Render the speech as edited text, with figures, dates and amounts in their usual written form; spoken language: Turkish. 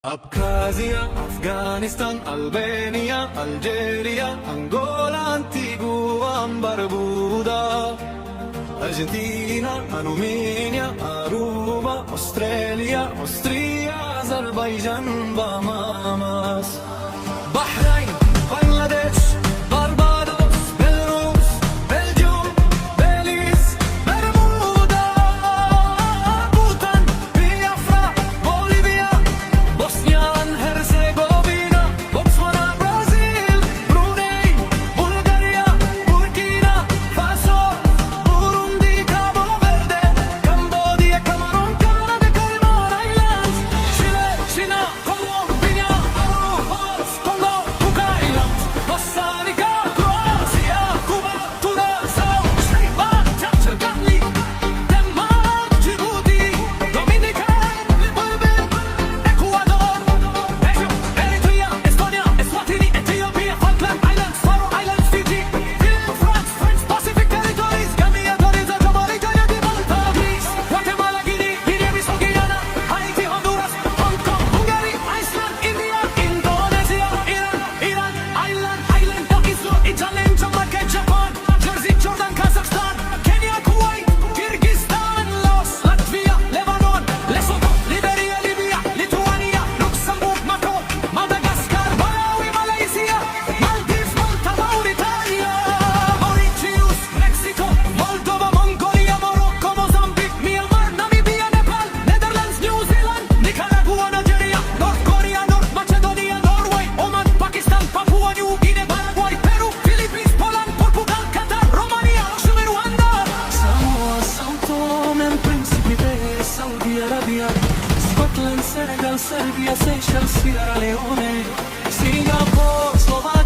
Abkhazia, Afghanistan, Albania, Algeria, Angola, Antigua, Barbuda, Argentina, Armenia, Aruba, Australia, Austria, Azerbaijan, Bahamas, Bahrain, Bangladesh, Barbados, Belarus, Belgium, Belize, Bermuda, Bhutan, Biafra, Bolivia, Bosnia and Herzegovina, Botswana, Brazil, Brunei, Bulgaria, Burkina Faso, Burundi, Cabo Verde, Cambodia, Cameroon, Canada, Cayman Islands, Chile, China, Colombia, Congo, Cook Islands, Costa Rica, Croatia, Cuba, Curaçao, Seychelles, Ghana, Denmark, Djibouti, Dominica, Republic, Ecuador, Eritrea, Estonia, Eswatini, Ethiopia, Falkland Islands, Faroe Islands, Fiji, France, French Pacific Territories, Gambia, Trinidad, Jamaica, Gibraltar, Greece, Guatemala, Guinea, Guinea-Bissau, Guyana, Haiti, Honduras, Hong Kong, Hungary, Iceland, India, Indonesia, Iran, Ireland, Pakistan, Italy, Jamaica, Japan, Jersey, Jordan, Kazakhstan, Kenya, Kuwait, Kyrgyzstan, Laos, Latvia, Lebanon, Lesotho, Liberia, Libya, Lithuania, Luxembourg, Macau, Madagascar, Malawi, Malaysia, Maldives, Malta, Mauritania, Mauritius, Mexico, Moldova, Mongolia, Morocco, Mozambique, Myanmar, Namibia, Nepal, Netherlands, New Zealand, Nicaragua, Nigeria, North Korea, North Macedonia, Norway, Oman, Pakistan, Papua New Guinea, Paraguay, Peru, Philippines, Poland, Portugal, Qatar, Romania, Luxembourg, Rwanda, Samoa, São Tomé and Príncipe, Saudi Arabia, Scotland, Senegal, Serbia, Seychelles, Sierra Leone, Singapore, Slovakia,